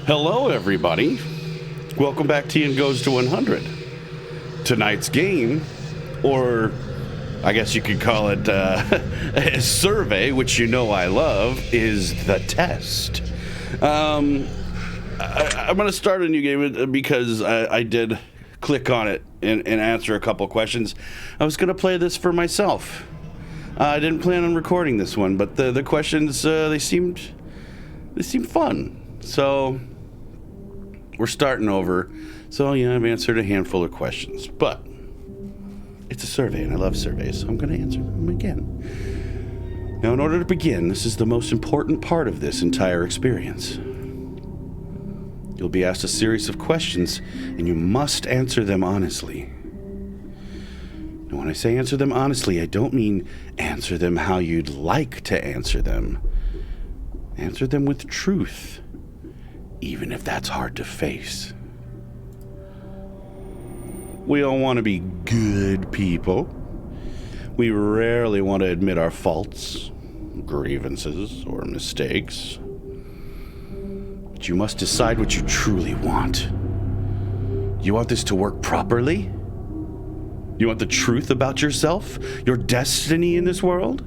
Hello, everybody. Welcome back to Ian Goes to 100. Tonight's game, or I guess you could call it a survey, which you know I love, is the test. I'm going to start a new game because I did click on it and answer a couple questions. I was going to play this for myself. I didn't plan on recording this one, but the questions, they seemed fun. So we're starting over. So, yeah, I've answered a handful of questions, but it's a survey, and I love surveys, so I'm going to answer them again. Now, in order to begin, this is the most important part of this entire experience. You'll be asked a series of questions, and you must answer them honestly. And when I say answer them honestly, I don't mean answer them how you'd like to answer them. Answer them with truth, even if that's hard to face. We all want to be good people. We rarely want to admit our faults, grievances, or mistakes. But you must decide what you truly want. You want this to work properly? You want the truth about yourself, your destiny in this world?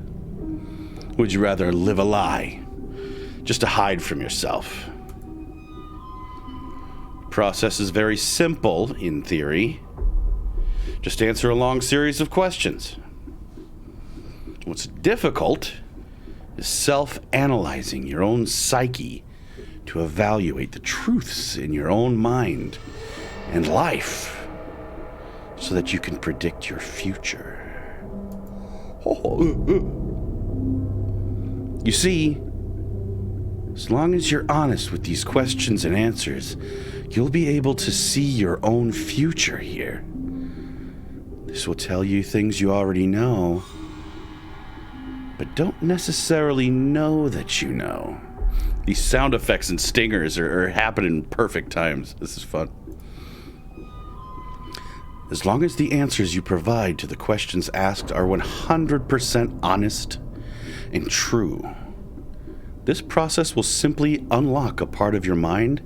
Would you rather live a lie, just to hide from yourself? The process is very simple in theory. Just answer a long series of questions. What's difficult is self-analyzing your own psyche to evaluate the truths in your own mind and life so that you can predict your future. You see, as long as you're honest with these questions and answers, you'll be able to see your own future here. This will tell you things you already know, but don't necessarily know that you know. These sound effects and stingers are happening in perfect times. This is fun. As long as the answers you provide to the questions asked are 100% honest and true, this process will simply unlock a part of your mind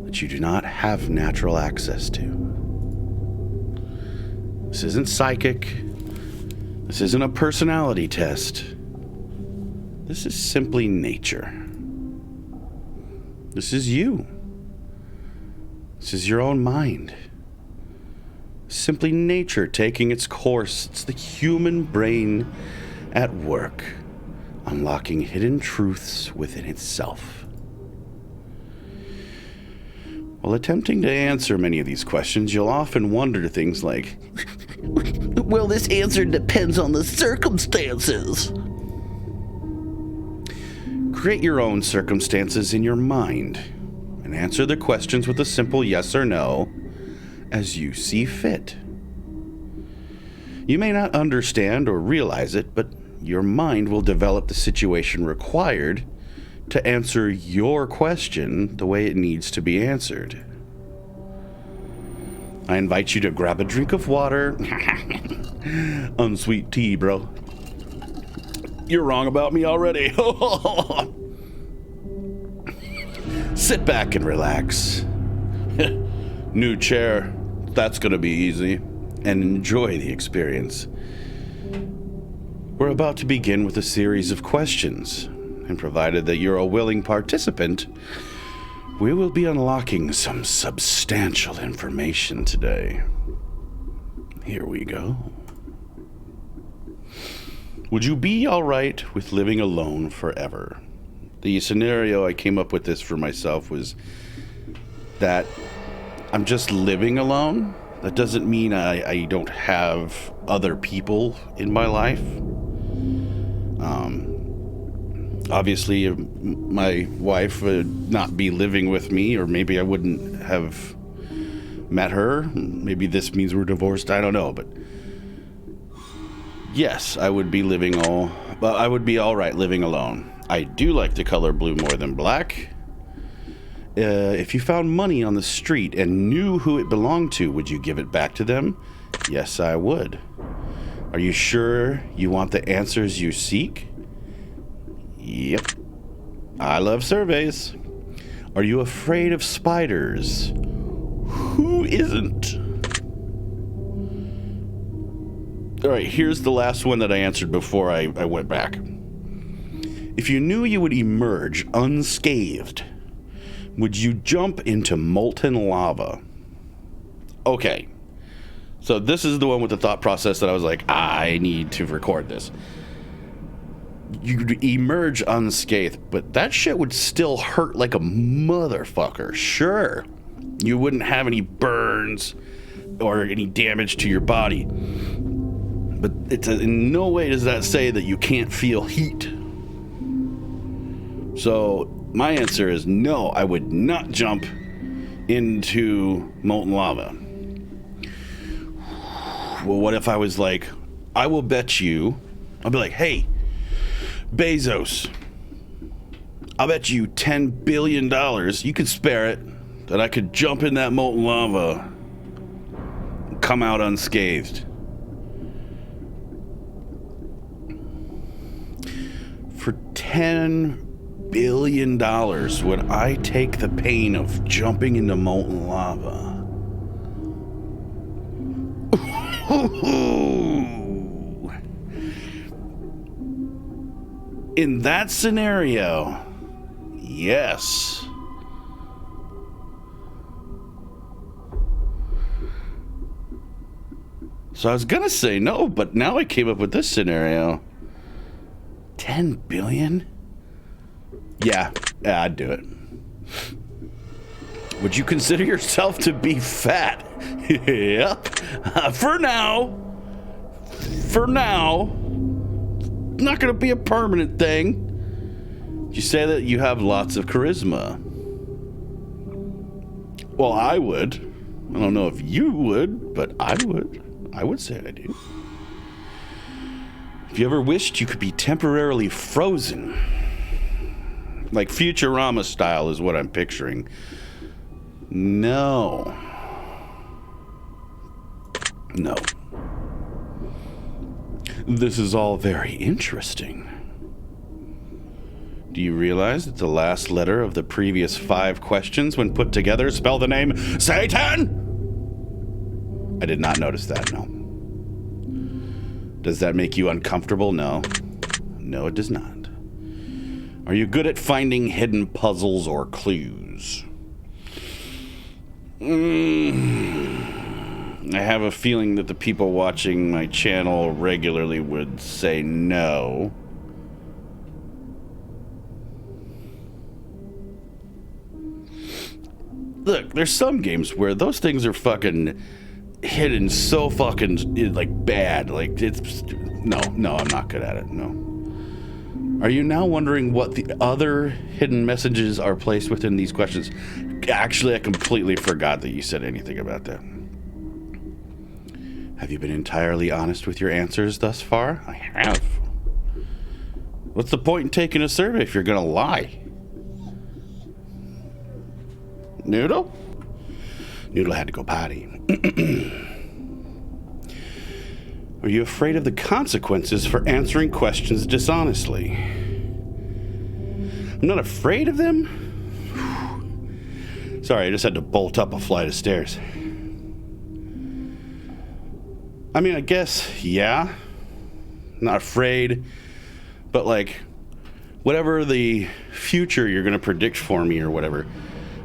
that you do not have natural access to. This isn't psychic. This isn't a personality test. This is simply nature. This is you. This is your own mind. Simply nature taking its course. It's the human brain at work, unlocking hidden truths within itself. While attempting to answer many of these questions, you'll often wonder things like, well, this answer depends on the circumstances. Create your own circumstances in your mind and answer the questions with a simple yes or no as you see fit. You may not understand or realize it, but your mind will develop the situation required to answer your question the way it needs to be answered. I invite you to grab a drink of water. Unsweet tea, bro. You're wrong about me already. Sit back and relax. New chair. That's gonna be easy. And enjoy the experience. We're about to begin with a series of questions, and provided that you're a willing participant, we will be unlocking some substantial information today. Here we go. Would you be all right with living alone forever? The scenario I came up with this for myself was that I'm just living alone. That doesn't mean I don't have other people in my life. Obviously, my wife would not be living with me, or maybe I wouldn't have met her. Maybe this means we're divorced. I don't know, but yes, I would be all right living alone. I do like the color blue more than black. If you found money on the street and knew who it belonged to, would you give it back to them? Yes, I would. Are you sure you want the answers you seek? Yep. I love surveys. Are you afraid of spiders? Who isn't? All right, here's the last one that I answered before I went back. If you knew you would emerge unscathed, would you jump into molten lava? Okay, so this is the one with the thought process that I was like, I need to record this. You'd emerge unscathed, but that shit would still hurt like a motherfucker. Sure, you wouldn't have any burns or any damage to your body, but in no way does that say that you can't feel heat. So my answer is no, I would not jump into molten lava. Well, what if I was like, I will bet you, I'll be like, hey, Bezos, I'll bet you $10 billion, you could spare it, that I could jump in that molten lava and come out unscathed. For $10 billion, would I take the pain of jumping into molten lava? In that scenario, yes. So I was gonna say no, but now I came up with this scenario. 10 billion? Yeah, I'd do it. Would you consider yourself to be fat? Yep. For now. Not gonna be a permanent thing. You say that you have lots of charisma. Well, I would. I don't know if you would, but I would. I would say I do. If you ever wished you could be temporarily frozen, like Futurama style is what I'm picturing. No. This is all very interesting. Do you realize that the last letter of the previous 5 questions, when put together, spell the name Satan? I did not notice that, no. Does that make you uncomfortable? No. No, it does not. Are you good at finding hidden puzzles or clues? I have a feeling that the people watching my channel regularly would say no. Look, there's some games where those things are fucking hidden so fucking, like, bad. Like, it's... No, I'm not good at it, no. Are you now wondering what the other hidden messages are placed within these questions? Actually, I completely forgot that you said anything about that. Have you been entirely honest with your answers thus far? I have. What's the point in taking a survey if you're gonna lie? Noodle? Noodle had to go potty. Are you afraid of the consequences for answering questions dishonestly? I'm not afraid of them? Sorry, I just had to bolt up a flight of stairs. I mean, I guess, yeah. Not afraid. But, like, whatever the future you're going to predict for me or whatever,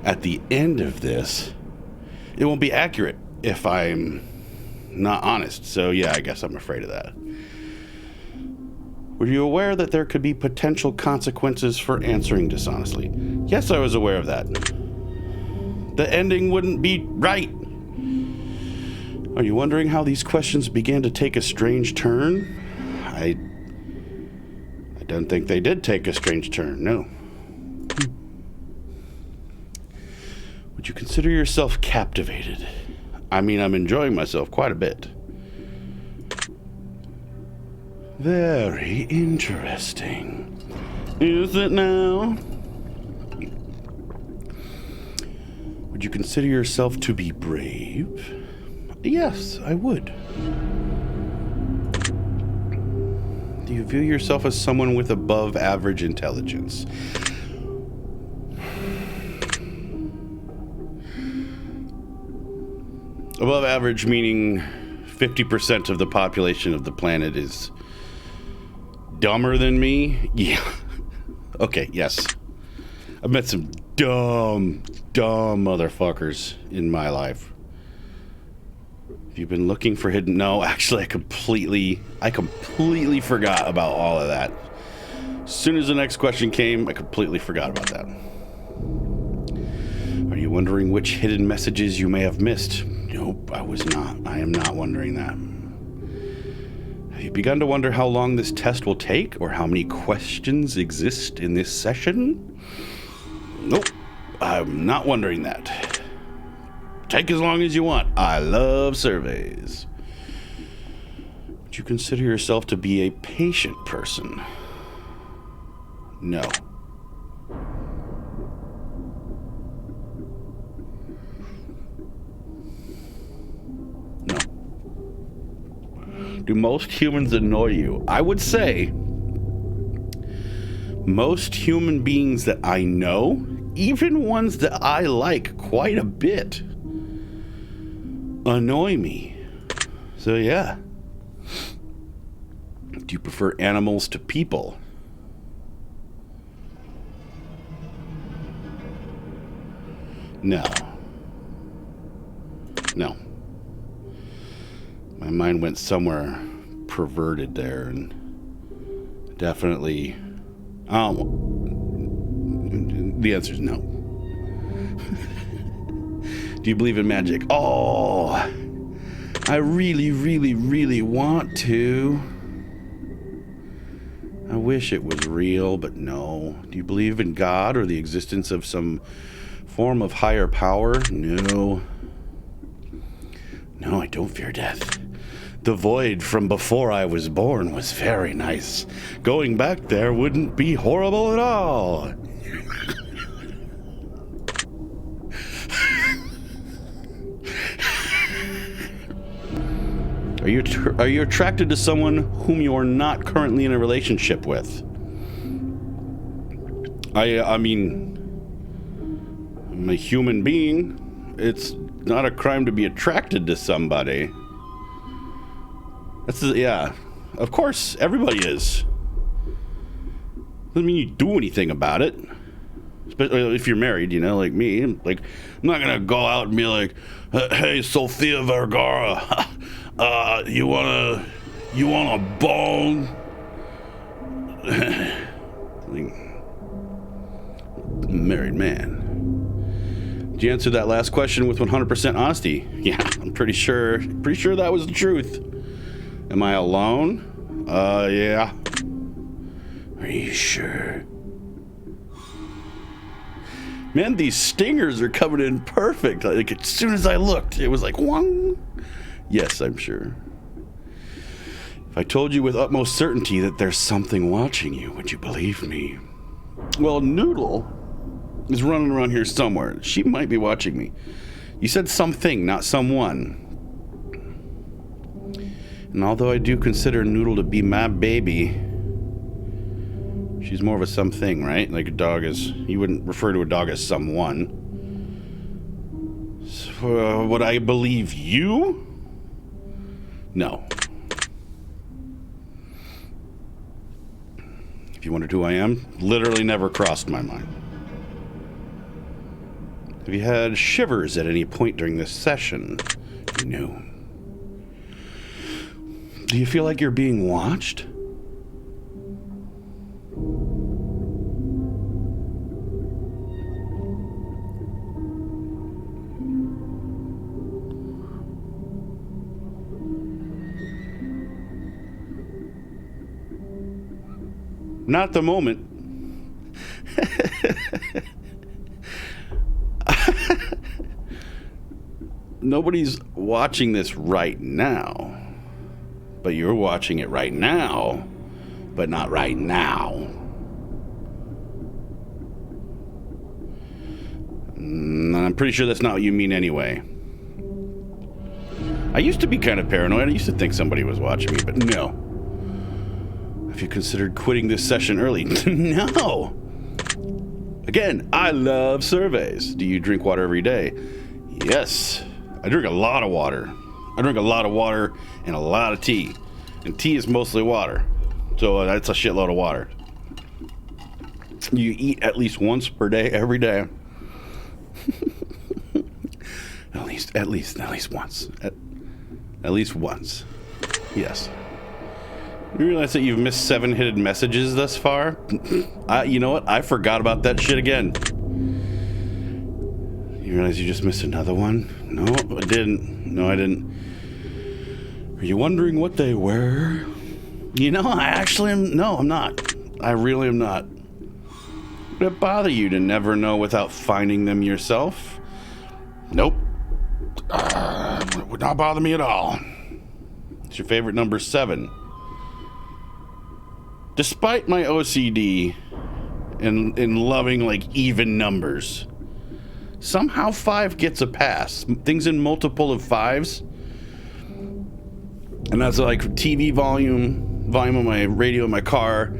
at the end of this, it won't be accurate if I'm not honest. So, yeah, I guess I'm afraid of that. Were you aware that there could be potential consequences for answering dishonestly? Yes, I was aware of that. The ending wouldn't be right. Are you wondering how these questions began to take a strange turn? I don't think they did take a strange turn, no. Would you consider yourself captivated? I mean, I'm enjoying myself quite a bit. Very interesting. Is it now? Would you consider yourself to be brave? Yes, I would. Do you view yourself as someone with above average intelligence? Above average meaning 50% of the population of the planet is dumber than me? Yeah. Okay, yes. I've met some dumb motherfuckers in my life. If you've been looking for hidden... No, actually, I completely forgot about all of that. As soon as the next question came, I completely forgot about that. Are you wondering which hidden messages you may have missed? Nope, I was not. I am not wondering that. Have you begun to wonder how long this test will take, or how many questions exist in this session? Nope, I'm not wondering that. Take as long as you want. I love surveys. Would you consider yourself to be a patient person? No. No. Do most humans annoy you? I would say most human beings that I know, even ones that I like quite a bit, annoy me. So yeah. Do you prefer animals to people? No. No. My mind went somewhere perverted there, and definitely... the answer is no. Do you believe in magic? Oh, I really want to. I wish it was real, but no. Do you believe in God or the existence of some form of higher power? No. No, I don't fear death. The void from before I was born was very nice. Going back there wouldn't be horrible at all. Are you attracted to someone whom you are not currently in a relationship with? I mean, I'm a human being. It's not a crime to be attracted to somebody. Yeah. Of course, everybody is. Doesn't mean you do anything about it. Especially if you're married, you know, like me. Like, I'm not gonna go out and be like, "Hey, Sofia Vergara, you wanna bone?" Like, married man. Did you answer that last question with 100% honesty? Yeah, I'm pretty sure that was the truth. Am I alone? Yeah. Are you sure? Man, these stingers are coming in perfect. Like, as soon as I looked, it was like, whong. Yes, I'm sure. If I told you with utmost certainty that there's something watching you, would you believe me? Well, Noodle is running around here somewhere. She might be watching me. You said something, not someone. And although I do consider Noodle to be my baby, she's more of a something, right? Like a dog is... You wouldn't refer to a dog as someone. So, would I believe you? No. If you wondered who I am, literally never crossed my mind. Have you had shivers at any point during this session? No. Do you feel like you're being watched? Not at the moment. Nobody's watching this right now. But you're watching it right now. But not right now. I'm pretty sure that's not what you mean anyway. I used to be kind of paranoid. I used to think somebody was watching me, but no. Have you considered quitting this session early? No. Again, I love surveys. Do you drink water every day? Yes. I drink a lot of water. I drink a lot of water and a lot of tea. And tea is mostly water. So that's a shitload of water. You eat at least once per day, every day. At least once. At least once. Yes. You realize that you've missed 7 hidden messages thus far? You know what? I forgot about that shit again. You realize you just missed another one? No, I didn't. No, I didn't. Are you wondering what they were? You know, I actually am. No, I'm not. I really am not. Would it bother you to never know without finding them yourself? Nope. Would not bother me at all. It's your favorite number 7. Despite my OCD and loving like even numbers, somehow 5 gets a pass. Things in multiple of 5s. And that's like TV volume on my radio in my car.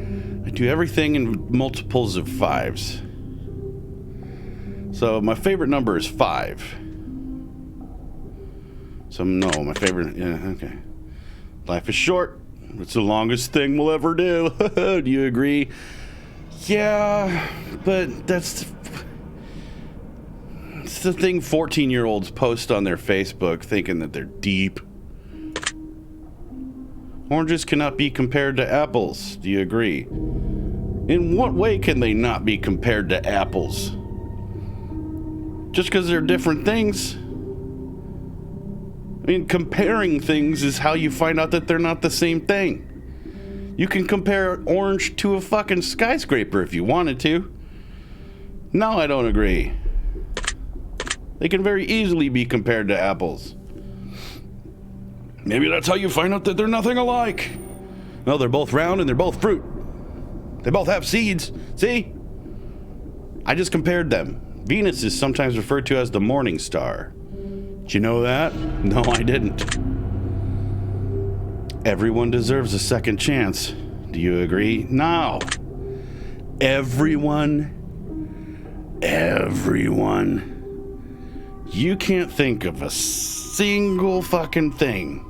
I do everything in multiples of 5s. So my favorite number is 5. So no, my favorite, yeah, okay. Life is short. It's the longest thing we'll ever do. Do you agree? Yeah, but it's the thing 14-year-olds post on their Facebook thinking that they're deep. Oranges cannot be compared to apples. Do you agree? In what way can they not be compared to apples? Just because they're different things? I mean, comparing things is how you find out that they're not the same thing. You can compare orange to a fucking skyscraper if you wanted to. No, I don't agree. They can very easily be compared to apples. Maybe that's how you find out that they're nothing alike. No, they're both round and they're both fruit. They both have seeds. See? I just compared them. Venus is sometimes referred to as the morning star. Did you know that? No, I didn't. Everyone deserves a second chance. Do you agree? No. Everyone. You can't think of a single fucking thing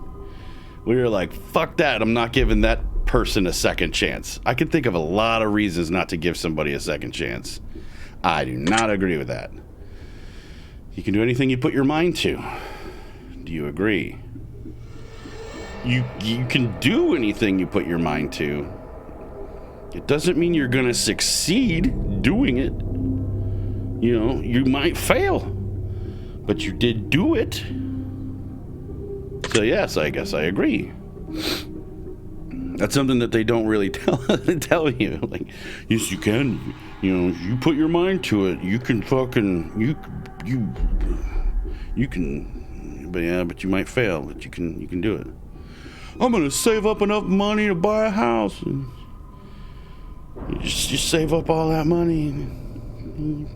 where you're like, fuck that, I'm not giving that person a second chance. I can think of a lot of reasons not to give somebody a second chance. I do not agree with that. You can do anything you put your mind to. Do you agree? You can do anything you put your mind to. It doesn't mean you're gonna succeed doing it. You know, you might fail, but you did do it. So yes, I guess I agree. That's something that they don't really tell you. Like, yes, you can. You know, you put your mind to it. You can fucking you can. But yeah, but you might fail. But you can do it. I'm gonna save up enough money to buy a house. And you just save up all that money and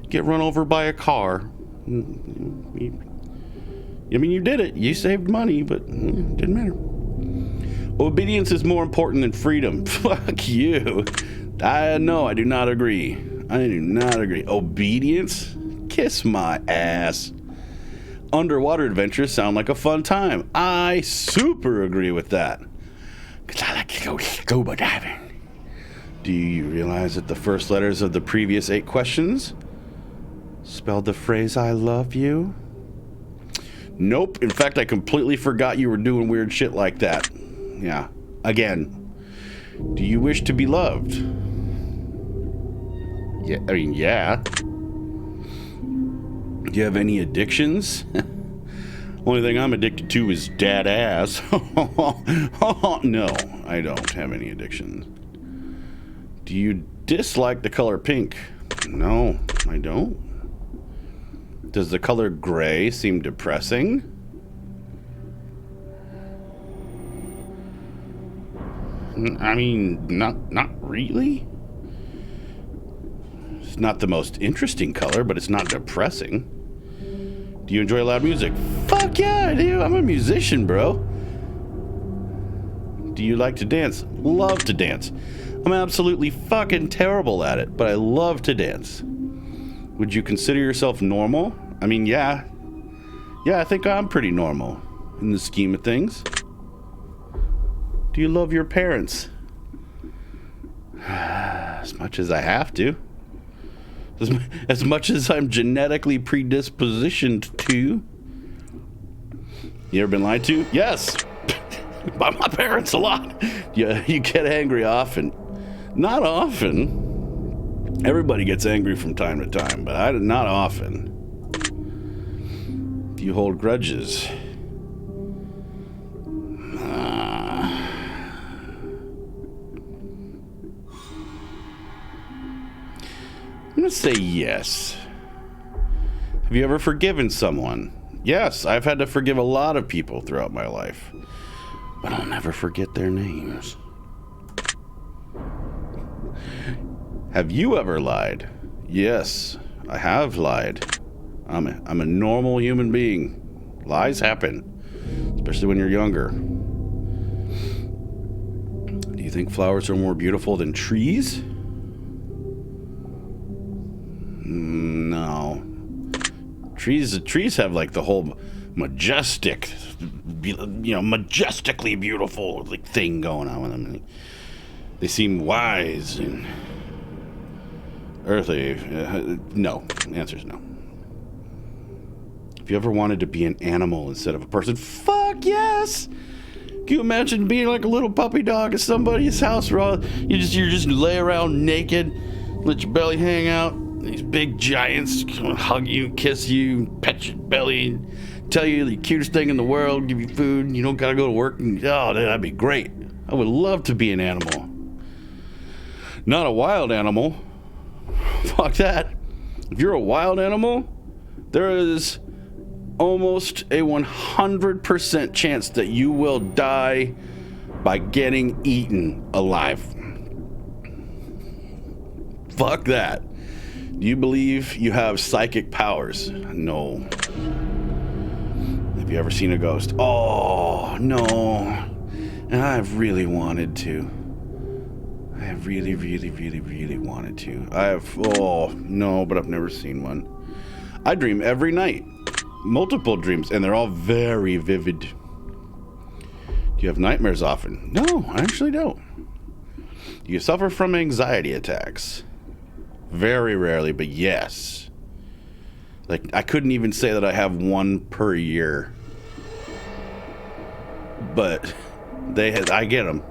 get run over by a car. I mean, you did it. You saved money, but it didn't matter. Obedience is more important than freedom. Fuck you. No, I do not agree. I do not agree. Obedience? Kiss my ass. Underwater adventures sound like a fun time. I super agree with that. Because I like to go scuba diving. Do you realize that the first letters of the previous 8 questions spelled the phrase I love you? Nope. In fact, I completely forgot you were doing weird shit like that. Yeah. Again. Do you wish to be loved? Yeah. I mean, yeah. Do you have any addictions? Only thing I'm addicted to is dad ass. No, I don't have any addictions. Do you dislike the color pink? No, I don't. Does the color gray seem depressing? I mean, not really. It's not the most interesting color, but it's not depressing. Do you enjoy loud music? Fuck yeah, I do. I'm a musician, bro. Do you like to dance? Love to dance. I'm absolutely fucking terrible at it, but I love to dance. Would you consider yourself normal? I mean, yeah. Yeah, I think I'm pretty normal in the scheme of things. Do you love your parents? As much as I have to. As much as I'm genetically predispositioned to. You ever been lied to? Yes. By my parents a lot. Yeah, you get angry often. Not often. Everybody gets angry from time to time, but not often. Do you hold grudges? I'm going to say yes. Have you ever forgiven someone? Yes, I've had to forgive a lot of people throughout my life. But I'll never forget their names. Have you ever lied? Yes, I have lied. I'm a normal human being. Lies happen, especially when you're younger. Do you think flowers are more beautiful than trees? No. Trees have like the whole majestic, majestically beautiful like thing going on with them. They seem wise and earthly. No. The answer is no. If you ever wanted to be an animal instead of a person, fuck yes! Can you imagine being like a little puppy dog at somebody's house where you just lay around naked, let your belly hang out? These big giants hug you, kiss you, pet your belly, tell you the cutest thing in the world, give you food, you don't gotta go to work. That'd be great. I would love to be an animal. Not a wild animal. Fuck that. If you're a wild animal, there is almost a 100% chance that you will die by getting eaten alive. Fuck that. Do you believe you have psychic powers? No. Have you ever seen a ghost? Oh, no. And I've really wanted to. I have really, really, really, really wanted to. No, but I've never seen one. I dream every night. Multiple dreams, and they're all very vivid. Do you have nightmares often? No, I actually don't. Do you suffer from anxiety attacks? Very rarely, but yes. Like, I couldn't even say that I have one per year. But I get them.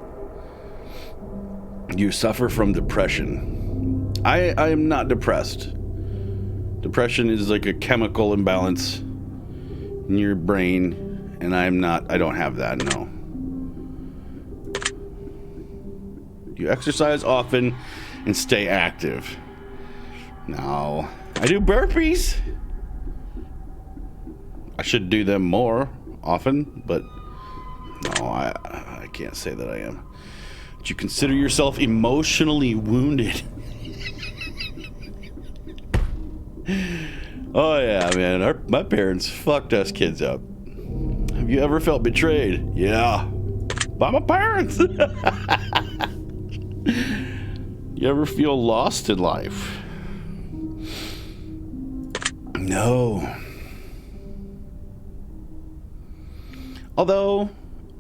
You suffer from depression. I am not depressed. Depression is like a chemical imbalance in your brain, and I don't have that, no. You exercise often and stay active. No. I do burpees. I should do them more often, but no, I can't say that I am. Do you consider yourself emotionally wounded? Oh yeah, man. My parents fucked us kids up. Have you ever felt betrayed? Yeah. By my parents. You ever feel lost in life? No. Although,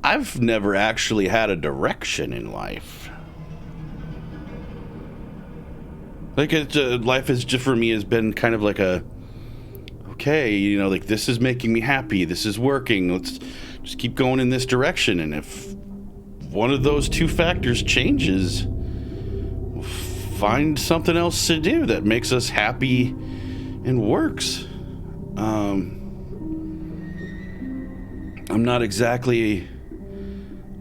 I've never actually had a direction in life. Like, life has just, for me, has been kind of like okay, like, this is making me happy, this is working, let's just keep going in this direction, and if one of those two factors changes, we'll find something else to do that makes us happy and works. I'm not exactly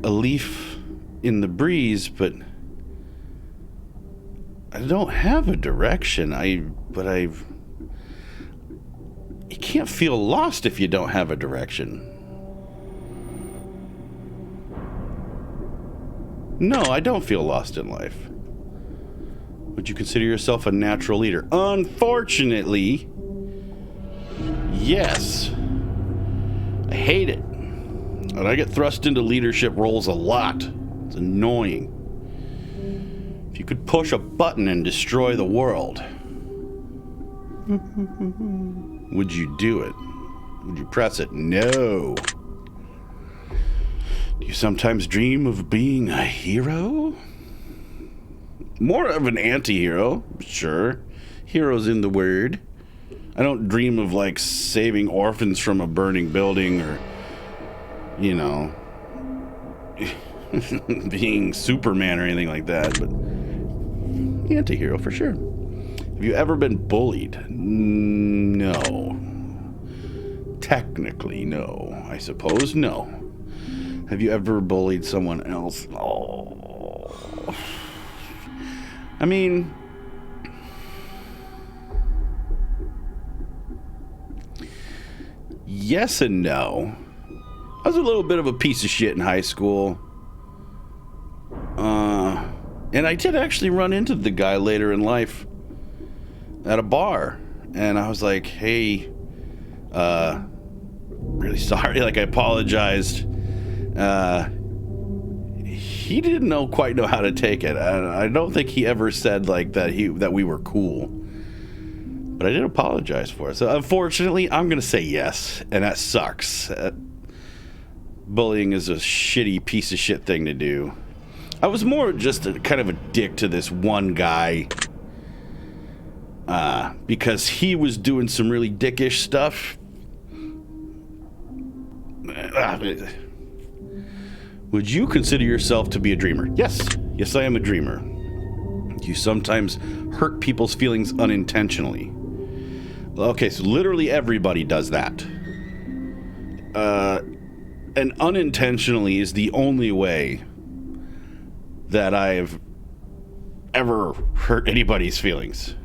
a leaf in the breeze, but I don't have a direction. You can't feel lost if you don't have a direction. No, I don't feel lost in life. Would you consider yourself a natural leader? Unfortunately, yes. I hate it. And I get thrust into leadership roles a lot. It's annoying. If you could push a button and destroy the world, would you do it? Would you press it? No. Do you sometimes dream of being a hero? More of an anti-hero, sure. Hero's in the word. I don't dream of, like, saving orphans from a burning building or, you know, being Superman or anything like that, but anti-hero for sure. Have you ever been bullied? No. Technically, no. I suppose no. Have you ever bullied someone else? Oh. I mean, yes and no. I was a little bit of a piece of shit in high school. And I did actually run into the guy later in life at a bar. And I was like, hey, really sorry. Like, I apologized. He didn't quite know how to take it. I don't think he ever said, like, that we were cool. But I did apologize for it. So, unfortunately, I'm going to say yes. And that sucks. Bullying is a shitty piece of shit thing to do. I was more just kind of a dick to this one guy. Because he was doing some really dickish stuff. Would you consider yourself to be a dreamer? Yes. Yes, I am a dreamer. You sometimes hurt people's feelings unintentionally. Okay, so literally everybody does that. And unintentionally is the only way that I've ever hurt anybody's feelings.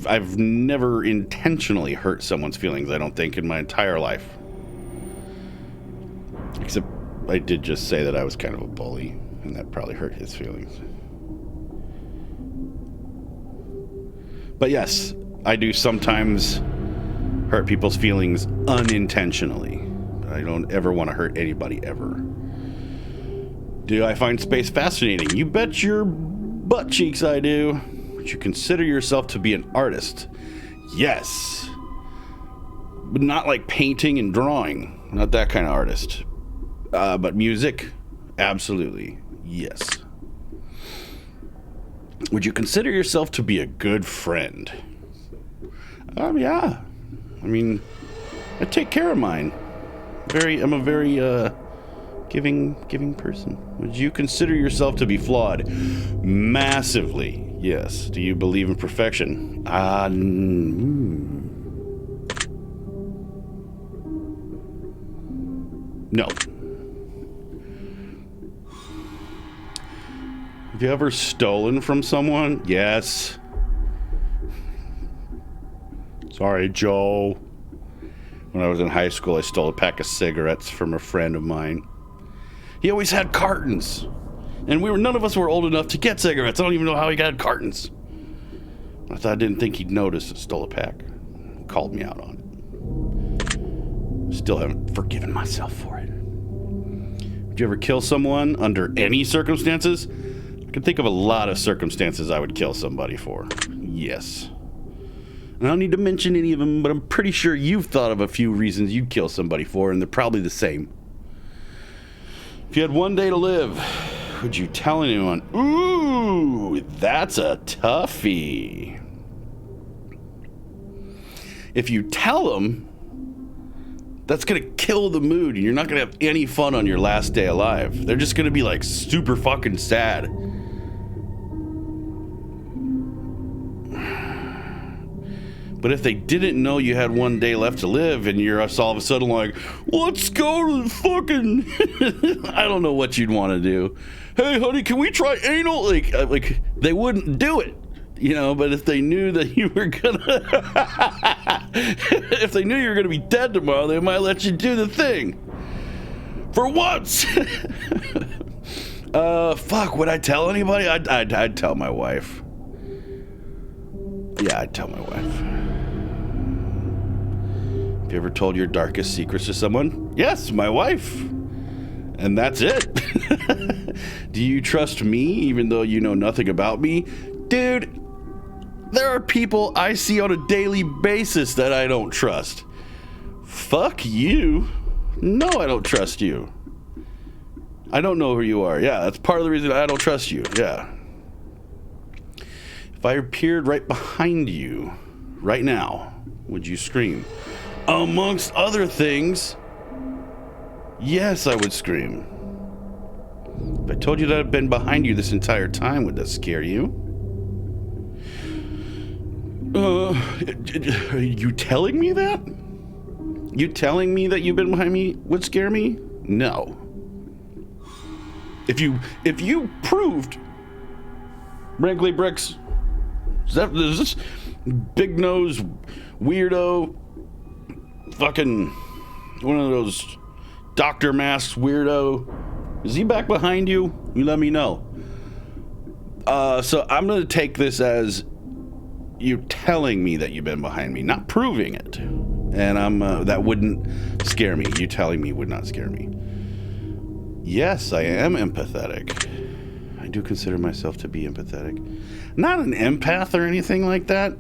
I've never intentionally hurt someone's feelings, I don't think, in my entire life. Except I did just say that I was kind of a bully, and that probably hurt his feelings. But yes, I do sometimes hurt people's feelings unintentionally. But I don't ever want to hurt anybody, ever. Do I find space fascinating? You bet your butt cheeks I do. Would you consider yourself to be an artist? Yes. But not like painting and drawing. Not that kind of artist. But music? Absolutely. Yes. Would you consider yourself to be a good friend? Yeah. I mean, I take care of mine. I'm a very giving person. Would you consider yourself to be flawed? Massively, yes. Do you believe in perfection? No. Have you ever stolen from someone? Yes. Sorry, Joe. When I was in high school, I stole a pack of cigarettes from a friend of mine. He always had cartons. And none of us were old enough to get cigarettes. I don't even know how he got cartons. I didn't think he'd notice I stole a pack. He called me out on it. Still haven't forgiven myself for it. Would you ever kill someone under any circumstances? I can think of a lot of circumstances I would kill somebody for. Yes. And I don't need to mention any of them, but I'm pretty sure you've thought of a few reasons you'd kill somebody for, and they're probably the same. If you had one day to live, would you tell anyone? Ooh, that's a toughie. If you tell them, that's going to kill the mood, and you're not going to have any fun on your last day alive. They're just going to be like super fucking sad. But if they didn't know you had one day left to live and you're all of a sudden like, let's go to the fucking... I don't know what you'd want to do. Hey, honey, can we try anal? Like they wouldn't do it, you know, but if they knew that you were gonna... if they knew you were gonna be dead tomorrow, they might let you do the thing. For once! Fuck, would I tell anybody? I'd tell my wife. Yeah, I'd tell my wife. Have you ever told your darkest secrets to someone? Yes, my wife. And that's it. Do you trust me even though you know nothing about me? Dude, there are people I see on a daily basis that I don't trust. Fuck you. No, I don't trust you. I don't know who you are. Yeah, that's part of the reason I don't trust you. Yeah. If I appeared right behind you right now, would you scream? Amongst other things, yes, I would scream. If I told you that I've been behind you this entire time, would that scare you? Are you telling me that? You telling me that you've been behind me would scare me? No. If you proved, Brinkley Bricks, is this big nose weirdo, fucking one of those doctor masks weirdo, is he back behind you? You let me know. So I'm gonna take this as you telling me that you've been behind me, not proving it. And that wouldn't scare me. You telling me would not scare me. Yes, I am empathetic. I do consider myself to be empathetic. Not an empath or anything like that.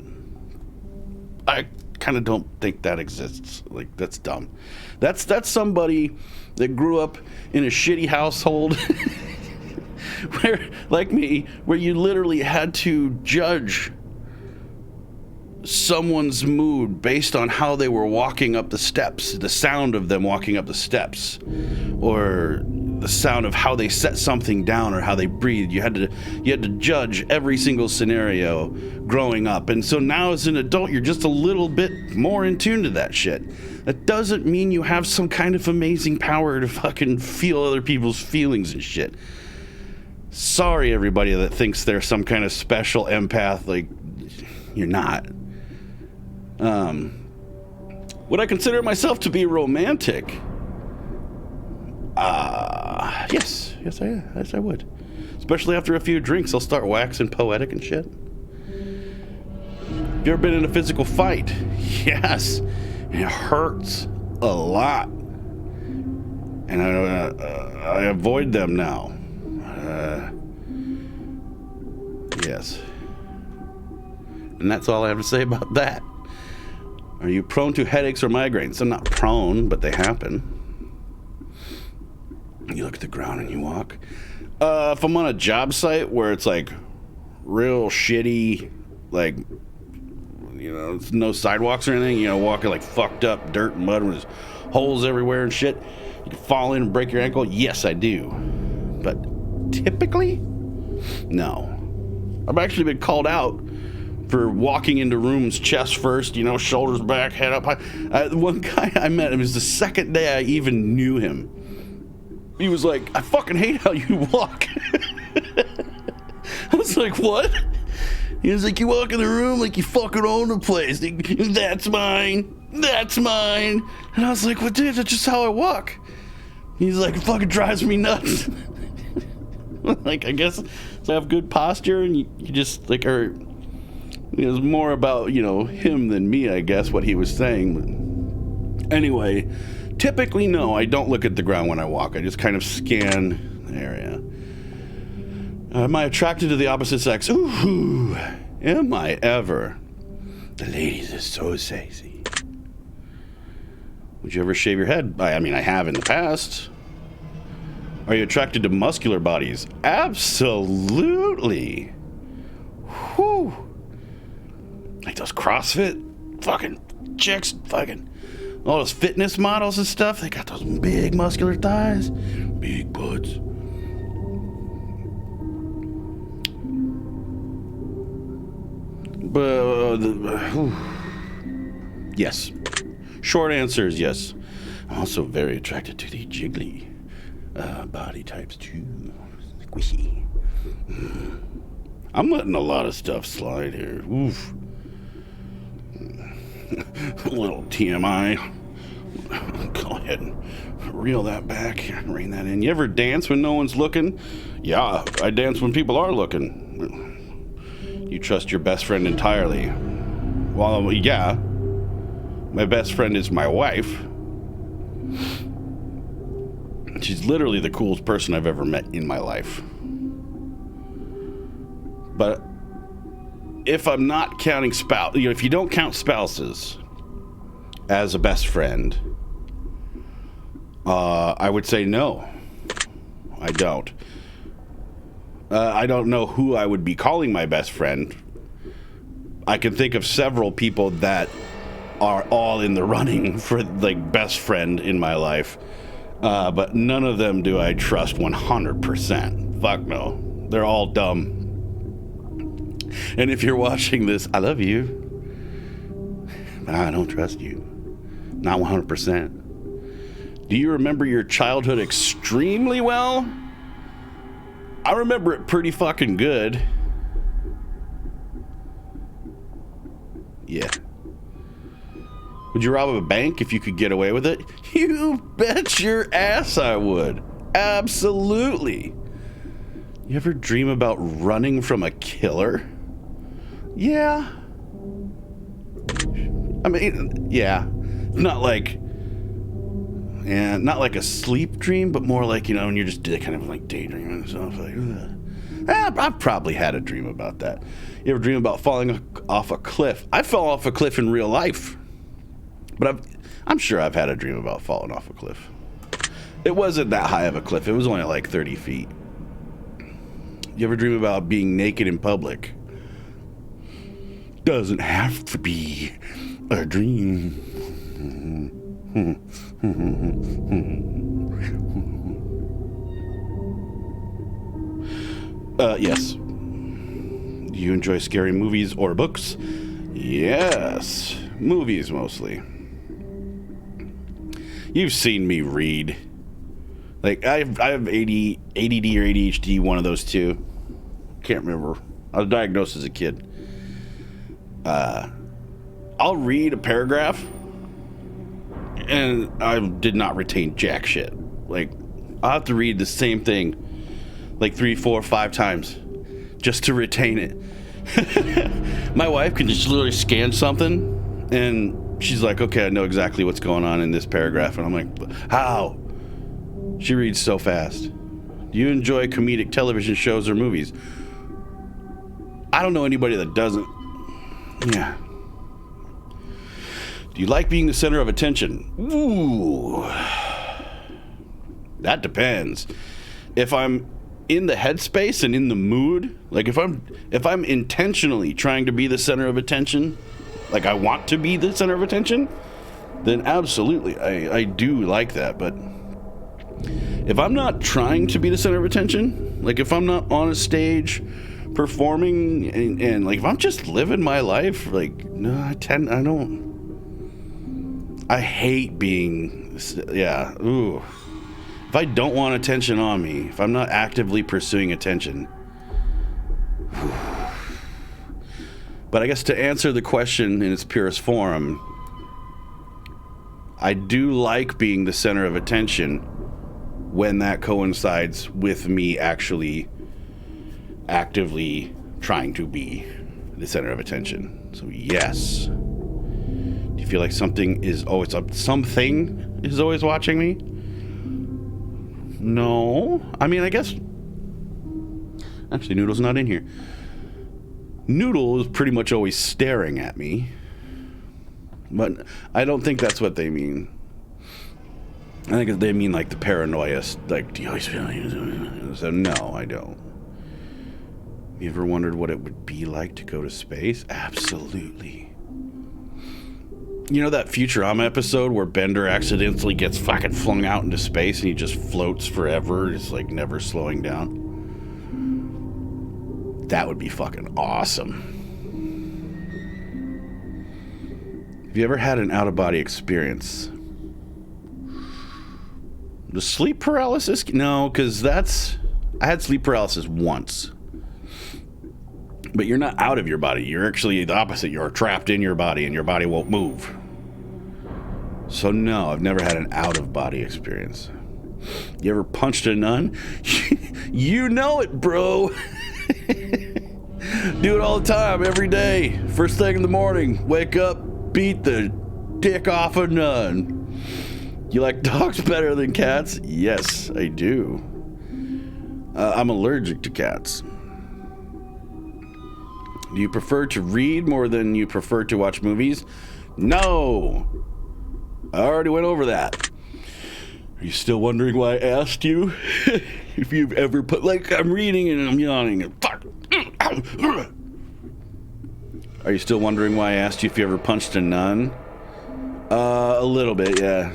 I kind of don't think that exists. Like, that's dumb. That's somebody that grew up in a shitty household where, like me, where you literally had to judge someone's mood based on how they were walking up the steps, the sound of them walking up the steps, or the sound of how they set something down or how they breathed. You had to judge every single scenario growing up. And so now as an adult, you're just a little bit more in tune to that shit. That doesn't mean you have some kind of amazing power to fucking feel other people's feelings and shit. Sorry, everybody that thinks they're some kind of special empath. Like, you're not. Would I consider myself to be romantic? Yes, I would. Especially after a few drinks, I'll start waxing poetic and shit. Have you ever been in a physical fight? Yes. It hurts a lot. And I avoid them now. Yes. And that's all I have to say about that. Are you prone to headaches or migraines? I'm not prone, but they happen. You look at the ground and you walk. If I'm on a job site where it's like real shitty, like, you know, it's no sidewalks or anything, you know, walking like fucked up dirt and mud with holes everywhere and shit, you can fall in and break your ankle. Yes, I do. But typically, no. I've actually been called out for walking into rooms chest first, you know, shoulders back, head up high. One guy I met, it was the second day I even knew him. He was like, I fucking hate how you walk. I was like, what? He was like, you walk in the room like you fucking own the place. That's mine. That's mine. And I was like, well, dude, that's just how I walk. He's like, it fucking drives me nuts. Like, I guess I have good posture and you just, like, are... It was more about, you know, him than me, I guess, what he was saying. But anyway, typically, no, I don't look at the ground when I walk. I just kind of scan the area. Am I attracted to the opposite sex? Ooh, am I ever? The ladies are so sexy. Would you ever shave your head? I mean, I have in the past. Are you attracted to muscular bodies? Absolutely. Whew. Like those CrossFit fucking chicks, fucking all those fitness models and stuff. They got those big muscular thighs, big butts. But yes, short answer is yes. I'm also very attracted to the jiggly body types too, squishy. I'm letting a lot of stuff slide here. Oof. A little TMI. Go ahead and reel that back, rein that in. You ever dance when no one's looking? Yeah, I dance when people are looking. You trust your best friend entirely. Well, yeah. My best friend is my wife. She's literally the coolest person I've ever met in my life. But if I'm not counting spouse, you know, if you don't count spouses, as a best friend? I would say no. I don't. I don't know who I would be calling my best friend. I can think of several people that are all in the running for like best friend in my life, but none of them do I trust 100%. Fuck no. They're all dumb. And if you're watching this, I love you, but I don't trust you. Not 100%. Do you remember your childhood extremely well? I remember it pretty fucking good. Yeah. Would you rob a bank if you could get away with it? You bet your ass I would. Absolutely. You ever dream about running from a killer? Yeah. I mean, yeah. Not like a sleep dream, but more like, when you're just kind of like daydreaming and stuff. Like, I've probably had a dream about that. You ever dream about falling off a cliff? I fell off a cliff in real life, but I'm sure I've had a dream about falling off a cliff. It wasn't that high of a cliff. It was only like 30 feet. You ever dream about being naked in public? Doesn't have to be a dream. Yes. Do you enjoy scary movies or books? Yes. Movies mostly. You've seen me read. Like, I have ADD or ADHD, one of those two. Can't remember. I was diagnosed as a kid. I'll read a paragraph, and I did not retain jack shit. Like, I'll have to read the same thing like 3, 4, 5 times just to retain it. My wife can just literally scan something, and she's like, okay, I know exactly what's going on in this paragraph. And I'm like, how? She reads so fast. Do you enjoy comedic television shows or movies? I don't know anybody that doesn't. Yeah. Do you like being the center of attention? Ooh. That depends. If I'm in the headspace and in the mood, like if I'm intentionally trying to be the center of attention, like I want to be the center of attention, then absolutely, I do like that. But if I'm not trying to be the center of attention, like if I'm not on a stage performing and like if I'm just living my life, like no, I hate being, yeah, ooh. If I don't want attention on me, if I'm not actively pursuing attention. But I guess to answer the question in its purest form, I do like being the center of attention when that coincides with me actually actively trying to be the center of attention. So yes. Do you feel like something is always watching me? No. I mean, I guess actually Noodle's not in here. Noodle is pretty much always staring at me. But I don't think that's what they mean. I think they mean like the paranoia, like, do you always feel like... So no, I don't. You ever wondered what it would be like to go to space? Absolutely. You know that Futurama episode where Bender accidentally gets fucking flung out into space and he just floats forever? It's like never slowing down. That would be fucking awesome. Have you ever had an out-of-body experience? The sleep paralysis? No, because I had sleep paralysis once. But you're not out of your body. You're actually the opposite. You're trapped in your body and your body won't move. So no, I've never had an out-of-body experience. You ever punched a nun? You know it, bro. Do it all the time, every day. First thing in the morning, wake up, beat the dick off a nun. You like dogs better than cats? Yes, I do. I'm allergic to cats. Do you prefer to read more than you prefer to watch movies? No. I already went over that. Are you still wondering why I asked you if you've ever put, like, I'm reading and I'm yawning and fuck. Are you still wondering why I asked you if you ever punched a nun? A little bit, yeah.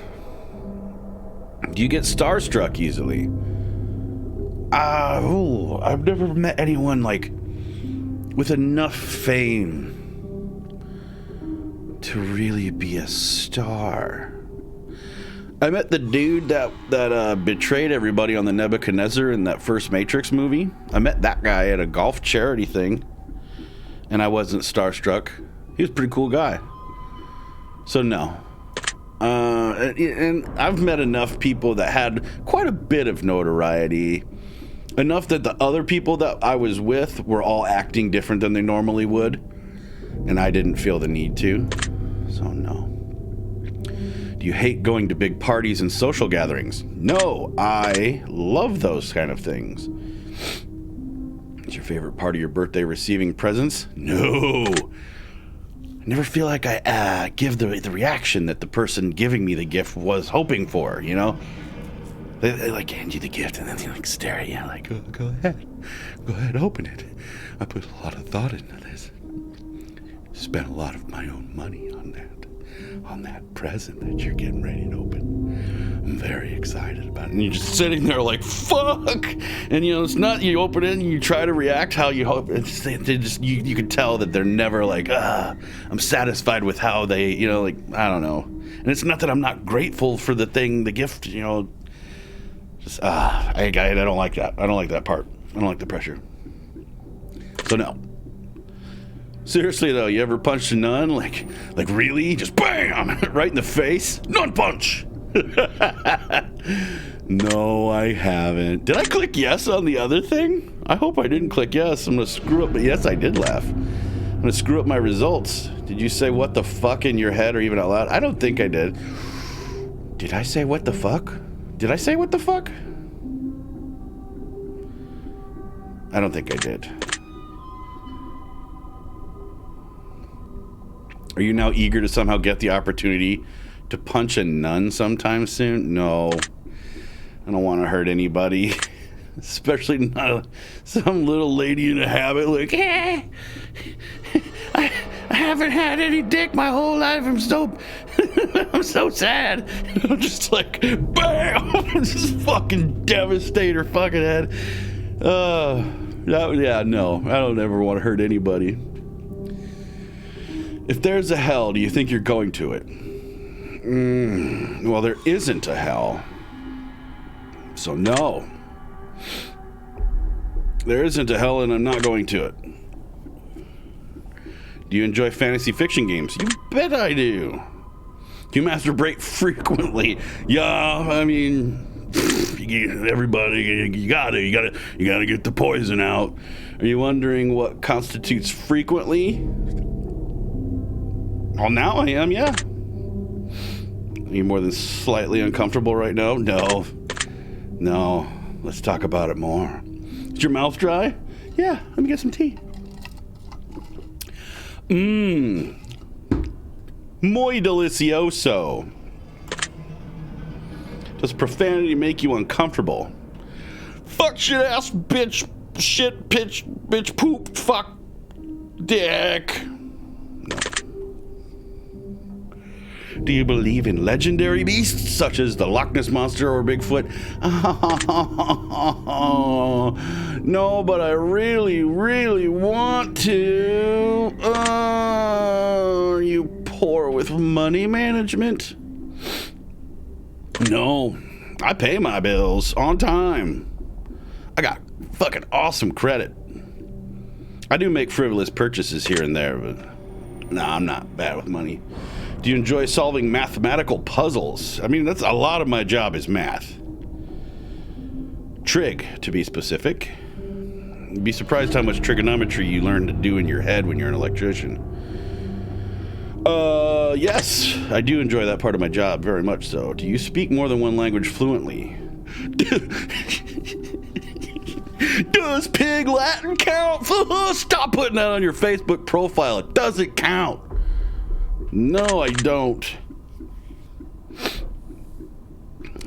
Do you get starstruck easily? I've never met anyone, like, with enough fame to really be a star. I met the dude that betrayed everybody on the Nebuchadnezzar in that first Matrix movie. I met that guy at a golf charity thing, and I wasn't starstruck. He was a pretty cool guy. So no. And I've met enough people that had quite a bit of notoriety, enough that the other people that I was with were all acting different than they normally would, and I didn't feel the need to. So no. Do you hate going to big parties and social gatherings? No, I love those kind of things. Is your favorite part of your birthday receiving presents? No. I never feel like I give the reaction that the person giving me the gift was hoping for, you know? They like hand you the gift and then they like stare at you like, go ahead, open it. I put a lot of thought into this. Spent a lot of my own money on that present that you're getting ready to open. I'm very excited about it. And you're just sitting there like, fuck! And you know, it's not, you open it and you try to react how you hope. It's just, you can tell that they're never like, I'm satisfied with how they, you know, like, I don't know. And it's not that I'm not grateful for the gift, you know. Just, I don't like that. I don't like that part. I don't like the pressure. So no. Seriously though, you ever punched a nun? Like really? Just bam! Right in the face? Nun punch! No, I haven't. Did I click yes on the other thing? I hope I didn't click yes. I'm gonna screw up, but yes, I did laugh. I'm gonna screw up my results. Did you say what the fuck in your head or even out loud? I don't think I did. Did I say what the fuck? Did I say what the fuck? I don't think I did. Are you now eager to somehow get the opportunity to punch a nun sometime soon? No. I don't want to hurt anybody. Especially not some little lady in a habit like, I haven't had any dick my whole life. I'm so sad. I'm just like, bam! Just fucking devastate her fucking head. No, I don't ever want to hurt anybody. If there's a hell, do you think you're going to it? Well, there isn't a hell. So no. There isn't a hell and I'm not going to it. Do you enjoy fantasy fiction games? You bet I do. Do you masturbate frequently? Yeah, I mean, everybody, you gotta get the poison out. Are you wondering what constitutes frequently? Well, now I am, yeah. Are you more than slightly uncomfortable right now? No. Let's talk about it more. Is your mouth dry? Yeah, let me get some tea. Muy delicioso. Does profanity make you uncomfortable? Fuck, shit, ass, bitch, shit, pitch, bitch, poop, fuck, dick. No. Do you believe in legendary beasts such as the Loch Ness Monster or Bigfoot? No, but I really, really want to. Are you poor with money management? No, I pay my bills on time. I got fucking awesome credit. I do make frivolous purchases here and there, but no, I'm not bad with money. Do you enjoy solving mathematical puzzles? I mean, that's a lot of my job is math. Trig, to be specific. You'd be surprised how much trigonometry you learn to do in your head when you're an electrician. Yes, I do enjoy that part of my job, very much so. Do you speak more than one language fluently? Does Pig Latin count? Stop putting that on your Facebook profile. It doesn't count. No, I don't.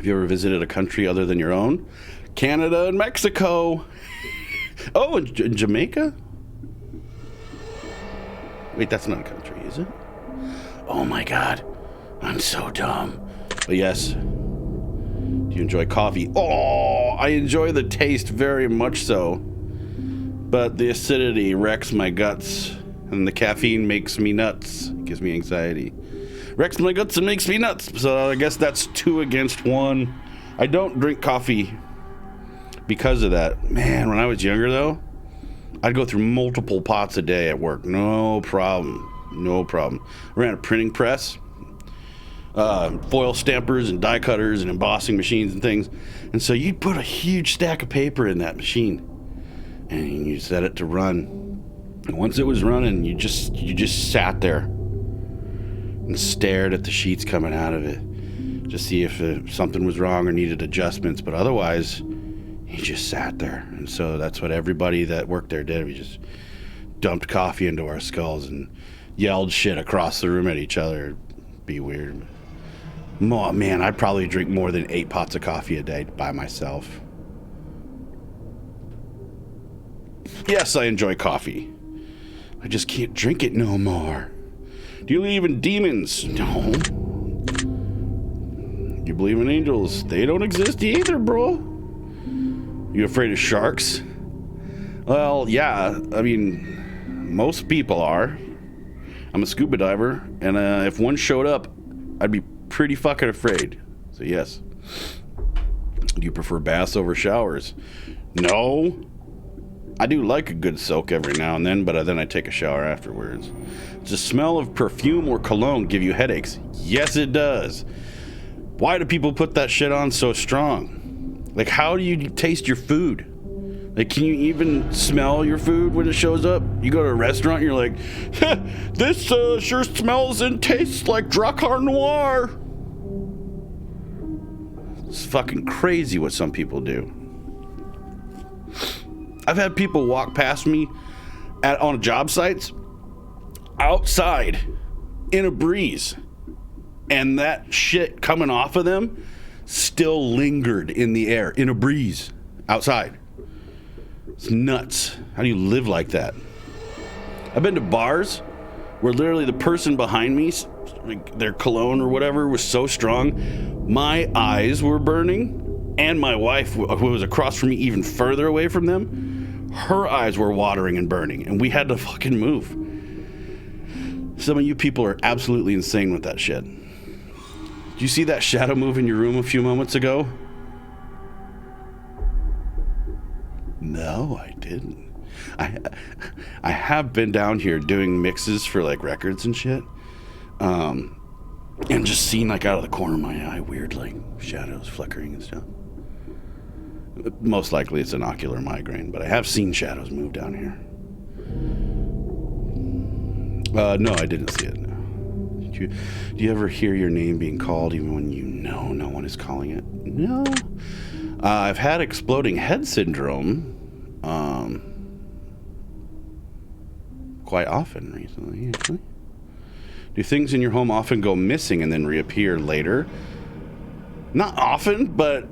you ever visited a country other than your own? Canada and Mexico. Oh, and Jamaica? Wait, that's not a country, is it? Oh my God, I'm so dumb. But yes. Do you enjoy coffee? Oh, I enjoy the taste very much so. But the acidity wrecks my guts, and the caffeine makes me nuts. It gives me anxiety. Wrecks my guts and makes me nuts. So I guess that's 2 against 1. I don't drink coffee because of that. Man, when I was younger though, I'd go through multiple pots a day at work. No problem. No problem. Ran a printing press, foil stampers and die cutters and embossing machines and things. And so you'd put a huge stack of paper in that machine and you set it to run. And once it was running, you just sat there and stared at the sheets coming out of it to see if something was wrong or needed adjustments. But otherwise, you just sat there. And so that's what everybody that worked there did. We just dumped coffee into our skulls and yelled shit across the room at each other. It'd be weird. Oh, man, I'd probably drink more than 8 pots of coffee a day by myself. Yes, I enjoy coffee. I just can't drink it no more. Do you believe in demons? No. You believe in angels? They don't exist either, bro. You afraid of sharks? Well, yeah. I mean, most people are. I'm a scuba diver, and if one showed up, I'd be pretty fucking afraid. So yes. Do you prefer baths over showers? No. I do like a good soak every now and then, but then I take a shower afterwards. Does the smell of perfume or cologne give you headaches? Yes, it does. Why do people put that shit on so strong? Like, how do you taste your food? Like, can you even smell your food when it shows up? You go to a restaurant and you're like, this sure smells and tastes like Drakkar Noir. It's fucking crazy what some people do. I've had people walk past me on job sites outside in a breeze, and that shit coming off of them still lingered in the air in a breeze outside. It's nuts. How do you live like that? I've been to bars where literally the person behind me, like their cologne or whatever, was so strong, my eyes were burning, and my wife, who was across from me even further away from them, her eyes were watering and burning, and we had to fucking move. Some of you people are absolutely insane with that shit. Did you see that shadow move in your room a few moments ago? No, I didn't. I have been down here doing mixes for like records and shit, and just seen like out of the corner of my eye weird like shadows flickering and stuff. Most likely it's an ocular migraine, but I have seen shadows move down here. No, I didn't see it. No. Do you ever hear your name being called even when you know no one is calling it? No. I've had exploding head syndrome quite often recently, actually. Do things in your home often go missing and then reappear later? Not often, but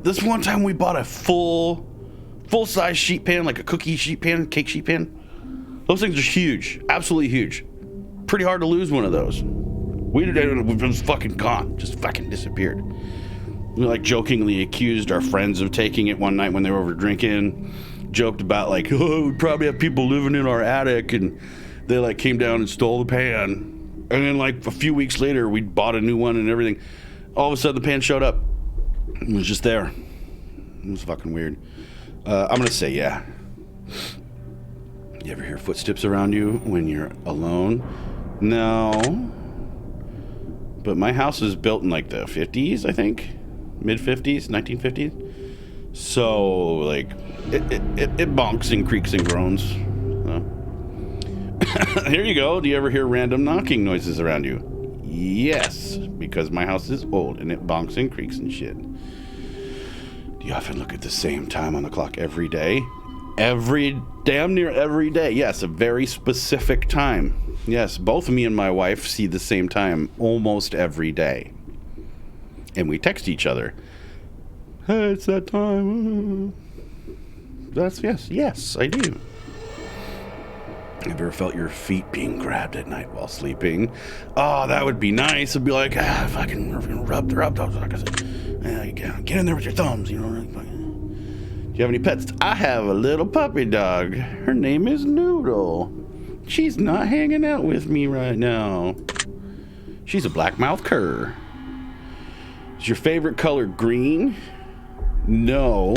this one time we bought a full-size sheet pan, like a cookie sheet pan, cake sheet pan. Those things are huge, absolutely huge. Pretty hard to lose one of those. It was fucking gone, just fucking disappeared. We like jokingly accused our friends of taking it one night when they were over drinking. Joked about like, oh, we probably have people living in our attic, and they like came down and stole the pan. And then like a few weeks later, we bought a new one and everything. All of a sudden, the pan showed up. It was just there. It was fucking weird. I'm gonna say yeah. You ever hear footsteps around you when you're alone? No. But my house was built in like the 50s, I think. Mid-50s, 1950s. So, like, it bonks and creaks and groans. Here you go. Do you ever hear random knocking noises around you? Yes, because my house is old and it bonks and creaks and shit. Do you often look at the same time on the clock every day? Damn near every day. Yes, a very specific time. Yes, both me and my wife see the same time almost every day. and we text each other. Hey, it's that time. Yes, I do. Have you ever felt your feet being grabbed at night while sleeping? Oh, that would be nice. It'd be like, fucking rub. Get in there with your thumbs, you know. Do you have any pets? I have a little puppy dog. Her name is Noodle. She's not hanging out with me right now. She's a black-mouthed cur. Is your favorite color green? No.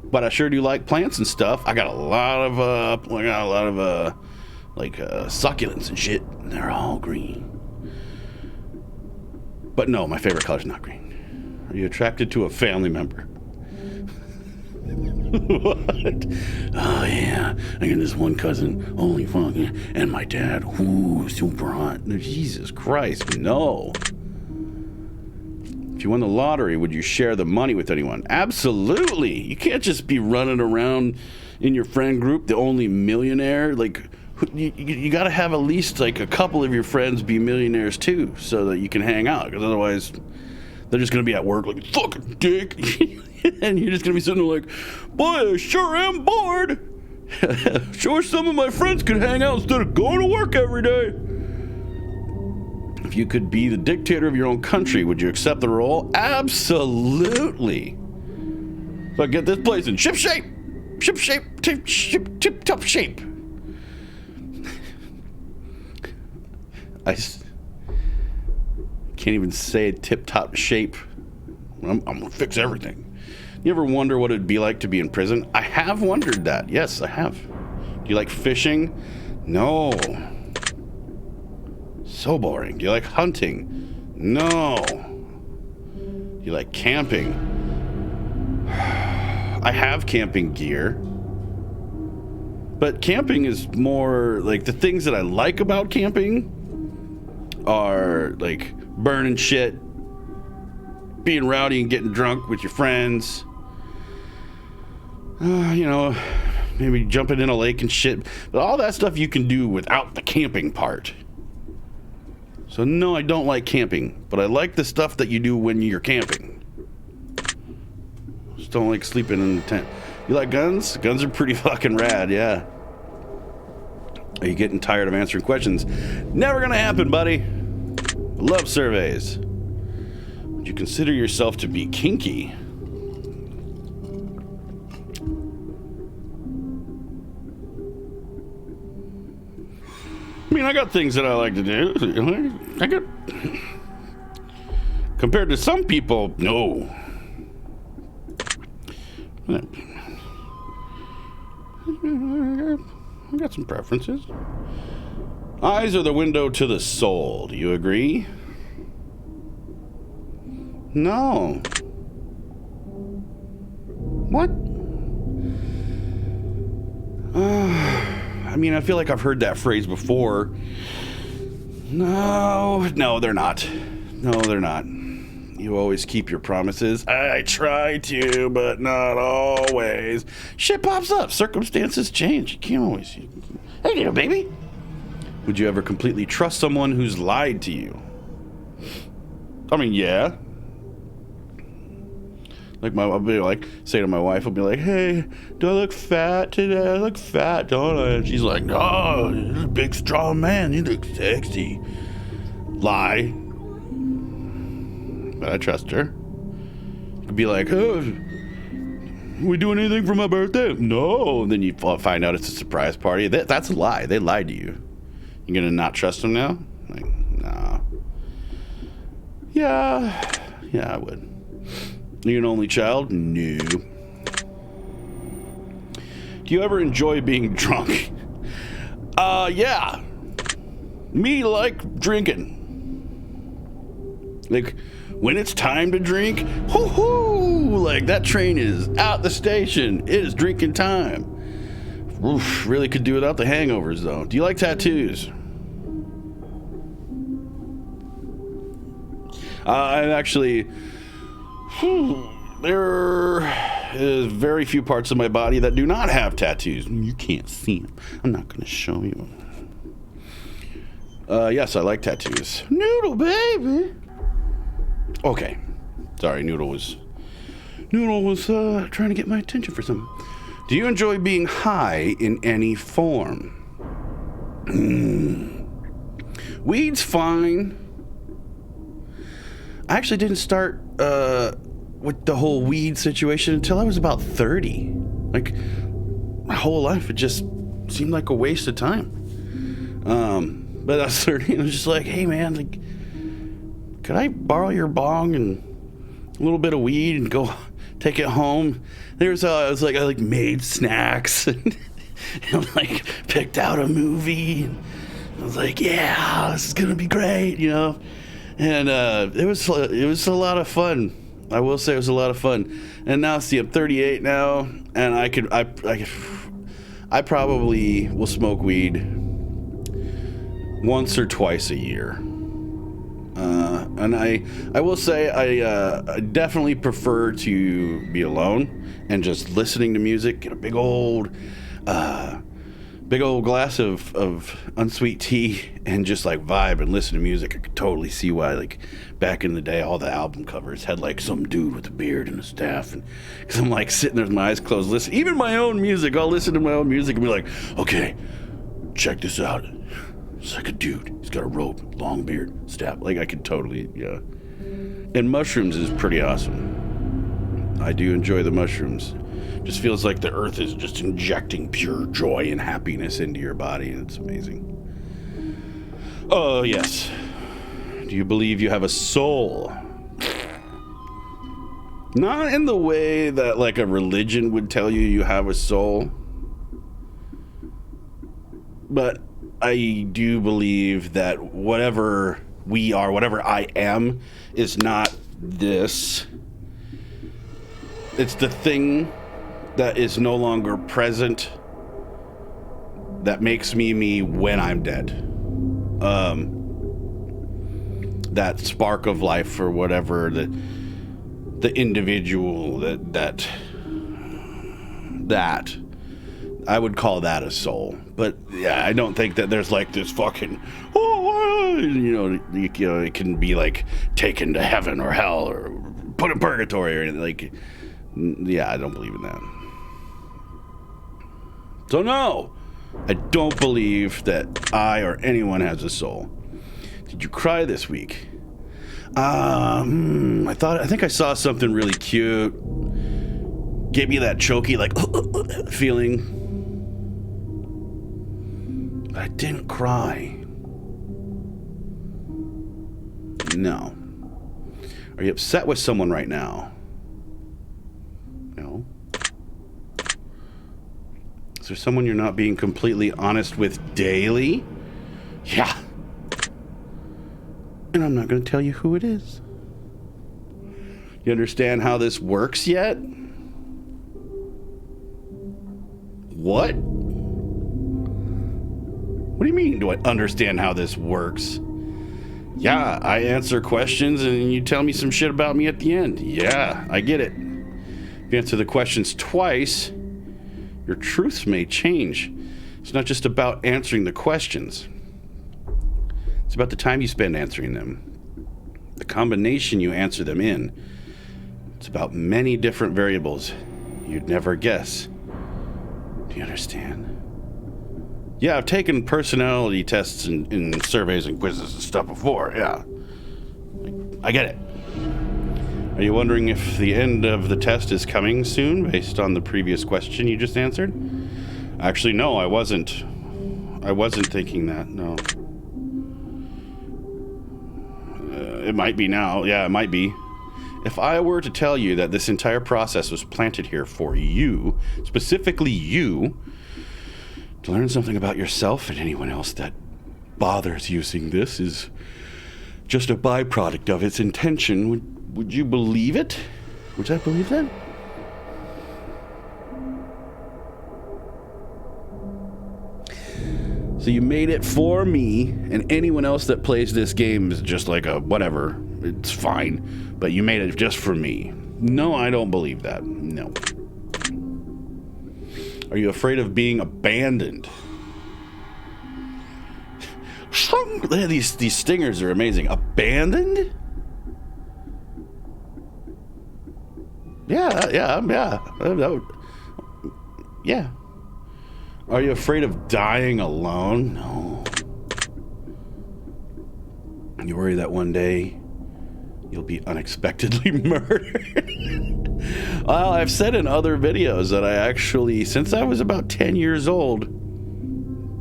But I sure do like plants and stuff. I got a lot of succulents and shit. And they're all green. But no, my favorite color's not green. Are you attracted to a family member? What? Oh yeah, I got this one cousin, holy fuck, and my dad, ooh, super hot. Jesus Christ, no. If you won the lottery, would you share the money with anyone? Absolutely. You can't just be running around in your friend group, the only millionaire. Like, you got to have at least like a couple of your friends be millionaires too, so that you can hang out. Because otherwise, they're just gonna be at work like fucking dick, and you're just gonna be sitting there like, boy, I sure am bored. Sure, some of my friends could hang out instead of going to work every day. If you could be the dictator of your own country, would you accept the role? Absolutely. So I get this place in tip top shape. I can't even say tip top shape. I'm gonna fix everything. You ever wonder what it'd be like to be in prison? I have wondered that. Yes, I have. Do you like fishing? No. So boring. Do you like hunting? No. Do you like camping? I have camping gear. But camping is more like the things that I like about camping are like burning shit, being rowdy and getting drunk with your friends. Maybe jumping in a lake and shit. But all that stuff you can do without the camping part. So no, I don't like camping, but I like the stuff that you do when you're camping. Just don't like sleeping in the tent. You like guns? Guns are pretty fucking rad, yeah. Are you getting tired of answering questions? Never gonna happen, buddy. Love surveys. Would you consider yourself to be kinky? I mean, I got things that I like to do. Compared to some people, no. I got some preferences. Eyes are the window to the soul. Do you agree? No. What? I mean, I feel like I've heard that phrase before. No, they're not. No, they're not. You always keep your promises. I try to, but not always. Shit pops up. Circumstances change. You can't always. Hey there, baby. Would you ever completely trust someone who's lied to you? I mean, yeah. Like I'll be like, say to my wife, I'll be like, hey, do I look fat today? I look fat, don't I? And she's like, oh, you're a big, strong man. You look sexy. Lie. But I trust her. I'd be like, oh, we doing anything for my birthday? No. And then you find out it's a surprise party. That's a lie. They lied to you. You gonna not trust them now? Like, nah. Yeah, I would. You're an only child? No. Do you ever enjoy being drunk? Yeah. Me like drinking. Like, when it's time to drink, hoo-hoo! Like, that train is out the station. It is drinking time. Oof, really could do without the hangovers, though. Do you like tattoos? I actually... there is very few parts of my body that do not have tattoos. You can't see them. I'm not going to show you. Yes, I like tattoos. Noodle, baby. Okay. Sorry, Noodle was trying to get my attention for something. Do you enjoy being high in any form? Weed's fine. I actually didn't start with the whole weed situation until I was about 30. Like, my whole life, it just seemed like a waste of time. But I was 30 and I was just like, hey man, like, could I borrow your bong and a little bit of weed and go take it home? I made snacks and like picked out a movie. And I was like, yeah, this is gonna be great, you know. And it was a lot of fun. I will say it was a lot of fun. And now, see, I'm 38 now, and I probably will smoke weed once or twice a year. And I will say I definitely prefer to be alone and just listening to music, get a big old glass of unsweet tea and just like vibe and listen to music. I could totally see why, like, back in the day, all the album covers had like some dude with a beard and a staff, and because I'm like sitting there with my eyes closed, listening. Even my own music, I'll listen to my own music and be like, okay, check this out. It's like a dude. He's got a robe, long beard, staff. Like, I could totally, yeah. And mushrooms is pretty awesome. I do enjoy the mushrooms. Just feels like the earth is just injecting pure joy and happiness into your body, and it's amazing. Oh, yes. Do you believe you have a soul? Not in the way that, like, a religion would tell you have a soul. But I do believe that whatever we are, whatever I am, is not this. It's the thing that is no longer present that makes me me when I'm dead. That spark of life or whatever, the individual that I would call that a soul. But yeah, I don't think that there's like this fucking it can be like taken to heaven or hell or put in purgatory or anything. Like, yeah, I don't believe in that. So no, I don't believe that I or anyone has a soul. Did you cry this week? I think I saw something really cute. Gave me that choky, like, feeling. I didn't cry. No. Are you upset with someone right now? No. Is there someone you're not being completely honest with daily? Yeah. And I'm not going to tell you who it is. You understand how this works yet? What? What do you mean, do I understand how this works? Yeah, I answer questions and you tell me some shit about me at the end. Yeah, I get it. If you answer the questions twice, your truths may change. It's not just about answering the questions. It's about the time you spend answering them, the combination you answer them in. It's about many different variables you'd never guess. Do you understand? Yeah, I've taken personality tests and surveys and quizzes and stuff before, yeah. I get it. Are you wondering if the end of the test is coming soon based on the previous question you just answered? Actually, no, I wasn't. I wasn't thinking that, no. It might be now. Yeah, it might be. If I were to tell you that this entire process was planted here for you, specifically you, to learn something about yourself and anyone else that bothers using this is just a byproduct of its intention, would you believe it? Would I believe that? So you made it for me, and anyone else that plays this game is just like a whatever. It's fine. But you made it just for me. No, I don't believe that. No. Are you afraid of being abandoned? These stingers are amazing. Abandoned? Yeah. Are you afraid of dying alone? No. You worry that one day you'll be unexpectedly murdered? Well, I've said in other videos that I actually, since I was about 10 years old,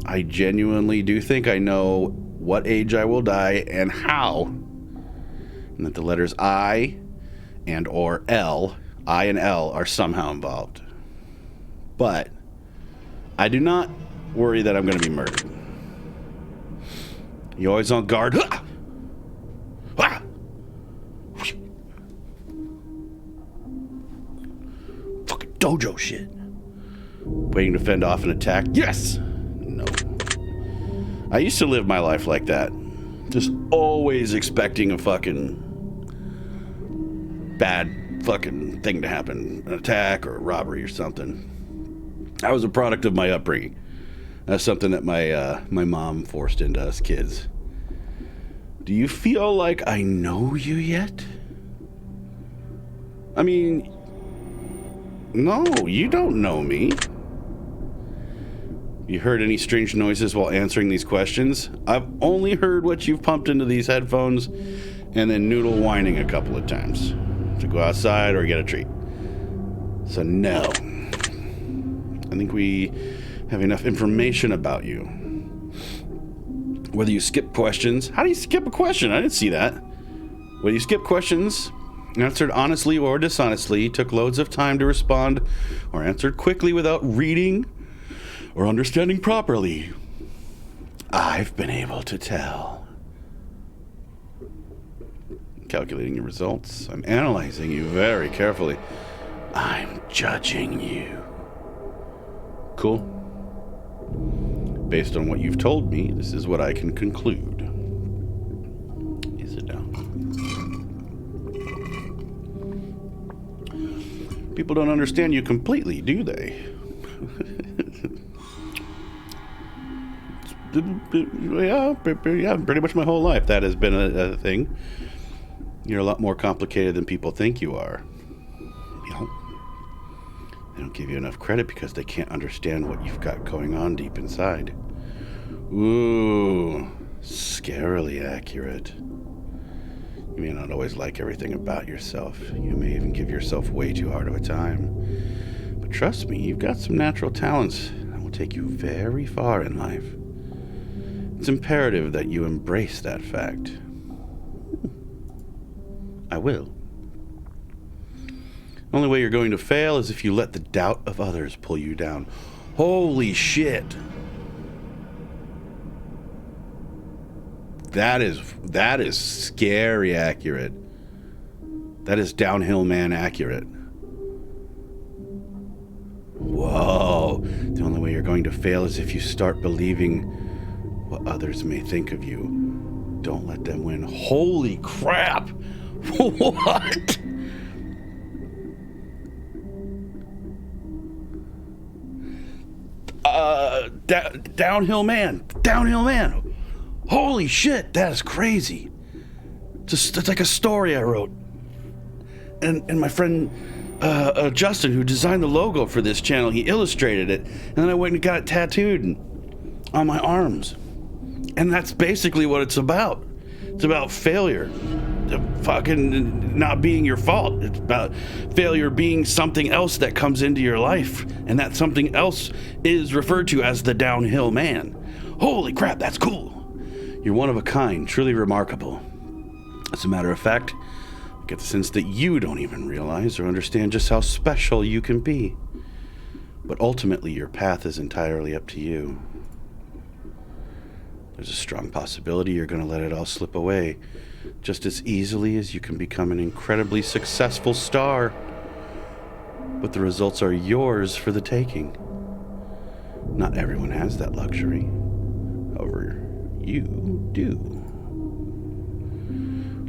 I genuinely do think I know what age I will die and how. And that the letters I and or L, I and L, are somehow involved. But I do not worry that I'm going to be murdered. You always on guard. Fucking dojo shit. Waiting to fend off an attack. Yes! No. I used to live my life like that. Just always expecting a fucking bad fucking thing to happen. An attack or a robbery or something. I was a product of my upbringing. That's something that my mom forced into us kids. Do you feel like I know you yet? I mean, no, you don't know me. You heard any strange noises while answering these questions? I've only heard what you've pumped into these headphones and then Noodle whining a couple of times to go outside or get a treat. So no. I think we have enough information about you. Whether you skip questions... How do you skip a question? I didn't see that. Whether you skip questions, answered honestly or dishonestly, took loads of time to respond, or answered quickly without reading or understanding properly, I've been able to tell. Calculating your results. I'm analyzing you very carefully. I'm judging you. Cool. Based on what you've told me, this is what I can conclude. You sit down. People don't understand you completely, do they? Yeah, pretty much my whole life that has been a thing. You're a lot more complicated than people think you are. You know? They don't give you enough credit because they can't understand what you've got going on deep inside. Ooh, scarily accurate. You may not always like everything about yourself. You may even give yourself way too hard of a time. But trust me, you've got some natural talents that will take you very far in life. It's imperative that you embrace that fact. I will. The only way you're going to fail is if you let the doubt of others pull you down. Holy shit. That is scary accurate. That is downhill man accurate. Whoa. The only way you're going to fail is if you start believing what others may think of you. Don't let them win. Holy crap. What? Downhill man. Holy shit, that is crazy. It's like a story I wrote. And my friend Justin, who designed the logo for this channel, he illustrated it. And then I went and got it tattooed on my arms. And that's basically what it's about. It's about failure. Fucking not being your fault. It's about failure being something else that comes into your life, and that something else is referred to as the downhill man. Holy crap, that's cool. You're one of a kind, truly remarkable. As a matter of fact, I get the sense that you don't even realize or understand just how special you can be. But ultimately, your path is entirely up to you. There's a strong possibility you're going to let it all slip away just as easily as you can become an incredibly successful star. But the results are yours for the taking. Not everyone has that luxury. However, you do.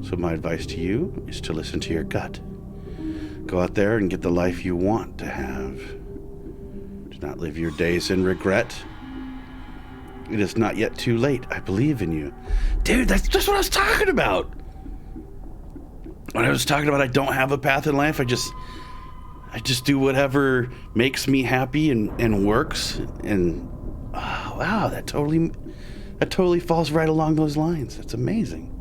So my advice to you is to listen to your gut. Go out there and get the life you want to have. Do not live your days in regret. It is not yet too late. I believe in you. Dude, that's just what I was talking about. When I was talking about I don't have a path in life, I just do whatever makes me happy and works. And oh, wow, that totally falls right along those lines. That's amazing.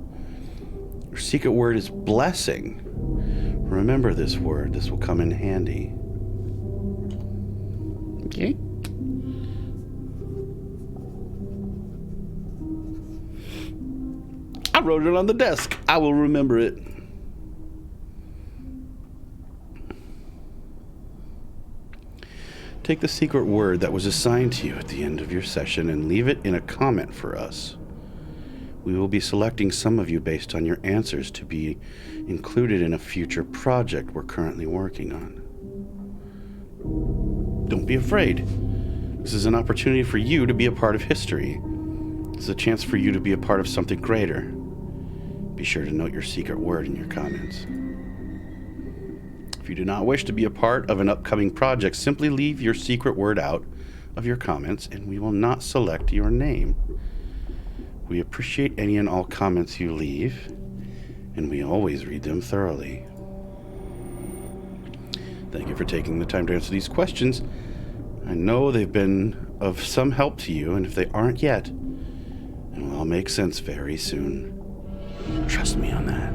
Your secret word is blessing. Remember this word. This will come in handy. Okay. I wrote it on the desk. I will remember it. Take the secret word that was assigned to you at the end of your session and leave it in a comment for us. We will be selecting some of you based on your answers to be included in a future project we're currently working on. Don't be afraid. This is an opportunity for you to be a part of history. It's a chance for you to be a part of something greater. Be sure to note your secret word in your comments. If you do not wish to be a part of an upcoming project, simply leave your secret word out of your comments and we will not select your name. We appreciate any and all comments you leave, and we always read them thoroughly. Thank you for taking the time to answer these questions. I know they've been of some help to you, and if they aren't yet, it will all make sense very soon. Trust me on that.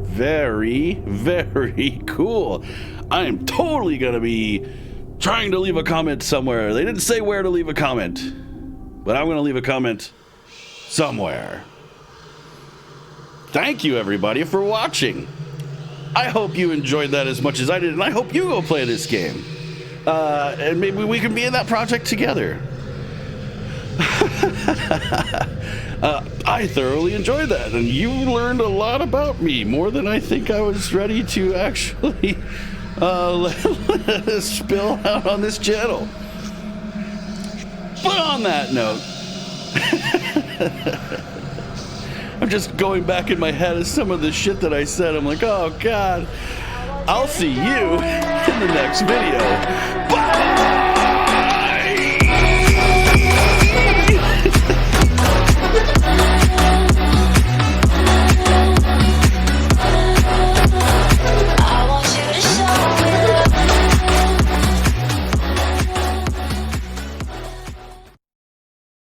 Very, very cool. I am totally going to be trying to leave a comment somewhere. They didn't say where to leave a comment, but I'm going to leave a comment somewhere. Thank you, everybody, for watching. I hope you enjoyed that as much as I did, and I hope you go play this game. And maybe we can be in that project together. I thoroughly enjoyed that, and you learned a lot about me, more than I think I was ready to actually spill out on this channel. But on that note, I'm just going back in my head at some of the shit that I said. I'm like, oh God, I'll see you in the next video. Bye!